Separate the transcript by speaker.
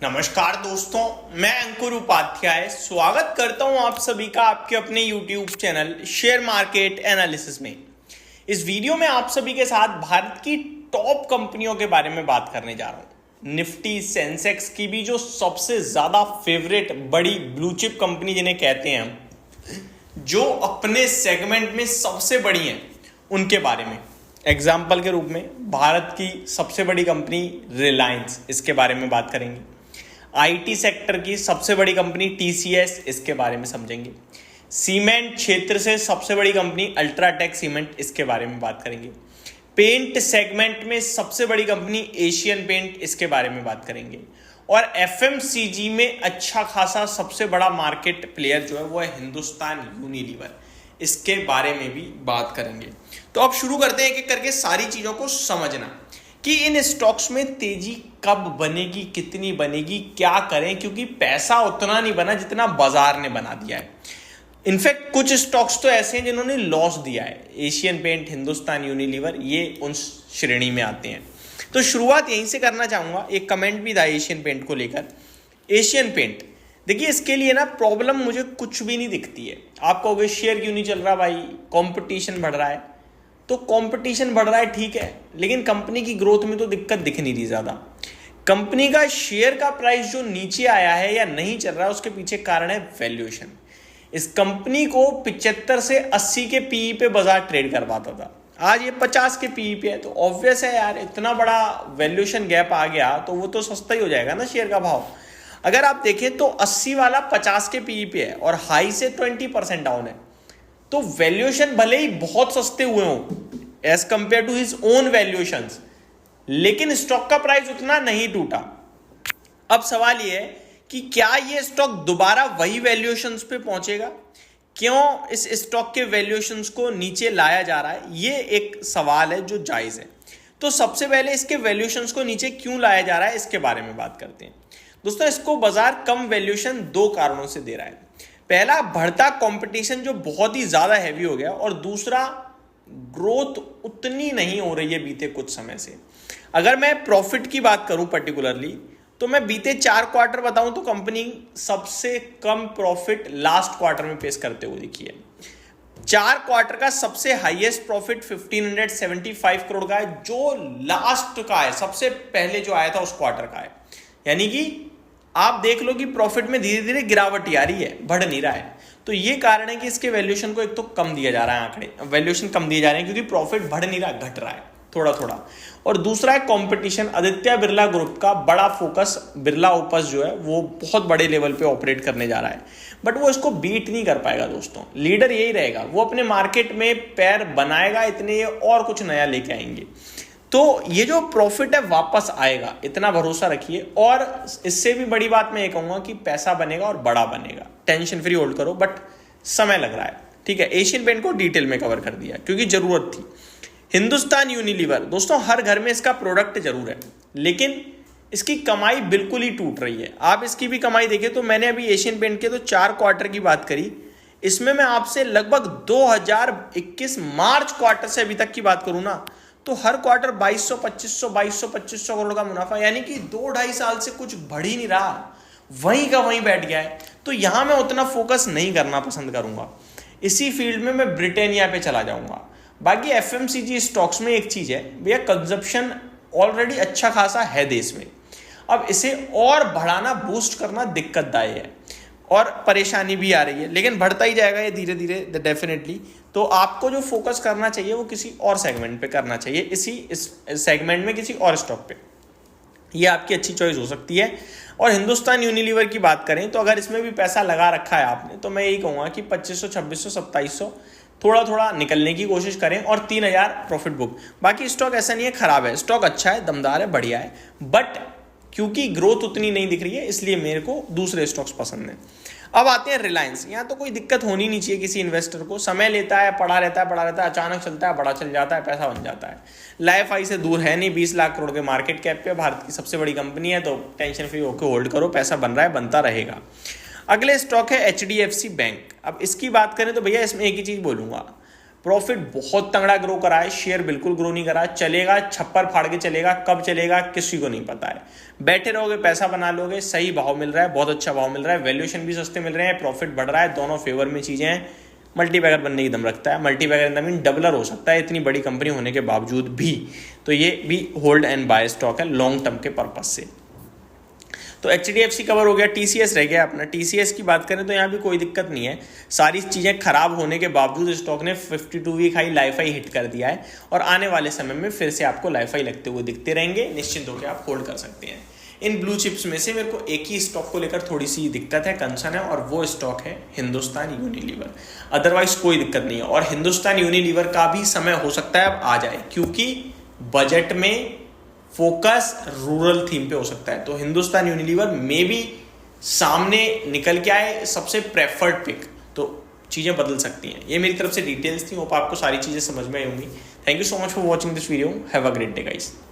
Speaker 1: नमस्कार दोस्तों, मैं अंकुर उपाध्याय स्वागत करता हूं आप सभी का आपके अपने YouTube channel share market analysis में। इस वीडियो में आप सभी के साथ भारत की टॉप कंपनियों के बारे में बात करने जा रहा हूं। निफ्टी सेंसेक्स की भी जो सबसे ज्यादा फेवरेट बड़ी ब्लू चिप कंपनी जिन्हें कहते हैं हम, जो अपने सेगमेंट में सबसे बड़ी हैं, उनके बारे में। एग्जाम्पल के रूप में भारत की सबसे बड़ी कंपनी रिलायंस, इसके बारे में बात करेंगे। आईटी सेक्टर की सबसे बड़ी कंपनी टीसीएस, इसके बारे में समझेंगे। सीमेंट क्षेत्र से सबसे बड़ी कंपनी अल्ट्राटेक सीमेंट, इसके बारे में बात करेंगे। पेंट सेगमेंट में सबसे बड़ी कंपनी एशियन पेंट, इसके बारे में बात करेंगे। और एफएमसीजी में अच्छा खासा सबसे बड़ा मार्केट प्लेयर जो है वो है हिंदुस्तान यूनिलीवर, इसके बारे में भी बात करेंगे। तो अब शुरू करते हैं एक एक करके सारी चीजों को समझना कि इन स्टॉक्स में तेजी कब बनेगी, कितनी बनेगी, क्या करें, क्योंकि पैसा उतना नहीं बना जितना बाजार ने बना दिया है। इनफैक्ट कुछ स्टॉक्स तो ऐसे हैं जिन्होंने लॉस दिया है। एशियन पेंट, हिंदुस्तान यूनिलीवर, ये उन श्रेणी में आते हैं। तो शुरुआत यहीं से करना चाहूंगा। एक कमेंट भी था एशियन पेंट को लेकर। एशियन पेंट, देखिए इसके लिए ना प्रॉब्लम मुझे कुछ भी नहीं दिखती है। आप कहोगे शेयर क्यों नहीं चल रहा भाई, कंपटीशन बढ़ रहा है। तो कंपटीशन बढ़ रहा है ठीक है, लेकिन कंपनी की ग्रोथ में तो दिक्कत दिख नहीं रही ज्यादा। कंपनी का शेयर का प्राइस जो नीचे आया है या नहीं चल रहा है, उसके पीछे कारण है वैल्यूएशन। इस कंपनी को 75 से 80 के पीई पे बाजार ट्रेड करवाता था, आज ये 50 के पीई पे है। तो ऑब्वियस है यार, इतना बड़ा वैल्यूएशन गैप आ गया तो वो तो सस्ता ही हो जाएगा ना शेयर का भाव। अगर आप देखें तो 80 वाला 50 के पीई पे है और हाई से 20% डाउन है। तो वैल्यूएशन भले ही बहुत सस्ते हुए हों as compare to his own valuations, लेकिन स्टॉक का प्राइस उतना नहीं टूटा। अब सवाल यह है कि क्या ये स्टॉक दोबारा वही वैल्यूएशंस पे पहुंचेगा? क्यों इस स्टॉक के वैल्यूएशंस को नीचे लाया जा रहा है, ये एक सवाल है जो जायज है। तो सबसे पहले इसके वैल्यूएशंस को नीचे क्यों लाया जा रहा है, इसके बारे में बात करते हैं। दोस्तों, इसको बाजार कम वैल्यूएशन दो कारणों से दे रहा है। पहला, बढ़ता कंपटीशन जो बहुत ही ज्यादा हैवी हो गया, और दूसरा, ग्रोथ उतनी नहीं हो रही है बीते कुछ समय से। अगर मैं प्रॉफिट की बात करूं पर्टिकुलरली, तो मैं बीते 4 क्वार्टर बताऊं तो कंपनी सबसे कम प्रॉफिट लास्ट क्वार्टर में पेश करते हुए दिखी है। 4 क्वार्टर का सबसे हाईएस्ट प्रॉफिट 1575 करोड़ का है, जो लास्ट का है, सबसे पहले जो आया था उस क्वार्टर का है। यानी कि आप देख लो कि प्रॉफिट में धीरे धीरे गिरावट आ रही है, बढ़ नहीं रहा है। तो ये कारण है कि इसके वैल्यूएशन को एक तो कम दिया जा रहा है, आंकड़े वैल्यूएशन कम दिए जा रहे हैं क्योंकि प्रॉफिट बढ़ नहीं रहा, घट रहा है थोड़ा थोड़ा। और दूसरा है कंपटीशन। आदित्य बिरला ग्रुप का बड़ा फोकस बिरला ओपस जो है वो बहुत बड़े लेवल पे ऑपरेट करने जा रहा है, बट वो इसको बीट नहीं कर पाएगा। दोस्तों, लीडर यही रहेगा, वो अपने मार्केट में पैर बनाएगा, इतने और कुछ नया लेके आएंगे। तो ये जो प्रॉफिट है वापस आएगा, इतना भरोसा रखिए। और इससे भी बड़ी बात मैं ये कहूंगा कि पैसा बनेगा और बड़ा बनेगा। टेंशन फ्री होल्ड करो, बट समय लग रहा है, ठीक है। एशियन पेंट को डिटेल में कवर कर दिया क्योंकि जरूरत थी। हिंदुस्तान यूनिलीवर, दोस्तों हर घर में इसका प्रोडक्ट जरूर है, लेकिन इसकी कमाई बिल्कुल ही टूट रही है। आप इसकी भी कमाई देखें तो मैंने अभी एशियन पेंट के तो 4 क्वार्टर की बात करी, इसमें मैं आपसे लगभग 2021 मार्च क्वार्टर से अभी तक की बात करूं ना, तो हर क्वार्टर 2200-2500 करोड़ का मुनाफा, यानी कि 2-2.5 साल से कुछ बढ़ ही नहीं रहा, वहीं का वहीं बैठ गया है। तो यहां मैं उतना फोकस नहीं करना पसंद करूंगा। इसी फील्ड में मैं ब्रिटानिया पे चला जाऊंगा। बाकी एफएमसीजी स्टॉक्स में एक चीज है भैया, कंजप्शन ऑलरेडी अच्छा खासा है देश में, अब इसे और बढ़ाना, बूस्ट करना दिक्कतदायक है और परेशानी भी आ रही है, लेकिन बढ़ता ही जाएगा ये धीरे धीरे डेफिनेटली। तो आपको जो फोकस करना चाहिए वो किसी और सेगमेंट पे करना चाहिए, इस सेगमेंट में किसी और स्टॉक पे, ये आपकी अच्छी चॉइस हो सकती है। और हिंदुस्तान यूनिलीवर की बात करें तो अगर इसमें भी पैसा लगा रखा है आपने, तो मैं यही कहूंगा कि 2500, 2600, 2700 थोड़ा थोड़ा निकलने की कोशिश करें और 3000 प्रॉफिट बुक। बाकी स्टॉक ऐसा नहीं है खराब है, स्टॉक अच्छा है, दमदार है, बढ़िया है, बट क्योंकि ग्रोथ उतनी नहीं दिख रही है इसलिए मेरे को दूसरे स्टॉक्स पसंद हैं। अब आते हैं रिलायंस। यहाँ तो कोई दिक्कत होनी नहीं चाहिए किसी इन्वेस्टर को, समय लेता है, पड़ा रहता है, अचानक चलता है, बड़ा चल जाता है, पैसा बन जाता है। लाइफ आई से दूर है नहीं, 20 लाख करोड़ के मार्केट कैप पे भारत की सबसे बड़ी कंपनी है, तो टेंशन फ्री होकर होल्ड करो, पैसा बन रहा है, बनता रहेगा। अगले स्टॉक है एचडीएफसी बैंक। अब इसकी बात करें तो भैया इसमें एक ही चीज बोलूंगा, प्रॉफिट बहुत तगड़ा ग्रो करा है, शेयर बिल्कुल ग्रो नहीं करा। चलेगा, छप्पर फाड़ के चलेगा, कब चलेगा किसी को नहीं पता है। बैठे रहोगे, पैसा बना लोगे, सही भाव मिल रहा है, बहुत अच्छा भाव मिल रहा है, वैल्यूएशन भी सस्ते मिल रहे हैं, प्रॉफिट बढ़ रहा है, दोनों फेवर में चीजें हैं। मल्टीबैगर बनने की दम रखता है, multibagger in the mean doubler हो सकता है इतनी बड़ी कंपनी होने के बावजूद भी। तो ये भी होल्ड एंड बाय स्टॉक है लॉन्ग टर्म के पर्पज से। तो HDFC कवर हो गया, TCS रह गया अपना। TCS की बात करें तो यहाँ भी कोई दिक्कत नहीं है, सारी चीज़ें खराब होने के बावजूद स्टॉक ने 52 week high life high hit कर दिया है और आने वाले समय में फिर से आपको लाइफ हाई लगते हुए दिखते रहेंगे, निश्चिंत होकर आप होल्ड कर सकते हैं। इन ब्लू चिप्स में से मेरे को एक ही स्टॉक को लेकर थोड़ी सी दिक्कत है, कंसर्न है, और वो स्टॉक है हिंदुस्तान यूनिलीवर। अदरवाइज कोई दिक्कत नहीं है, और हिंदुस्तान यूनिलीवर का भी समय हो सकता है अब आ जाए, क्योंकि बजट में फोकस रूरल थीम पे हो सकता है। तो हिंदुस्तान यूनिलीवर में भी सामने निकल के आए सबसे प्रेफर्ड पिक, तो चीज़ें बदल सकती हैं। ये मेरी तरफ से डिटेल्स थी, होप आपको सारी चीज़ें समझ में आई होंगी। Thank you so much for watching this video, have a great day guys.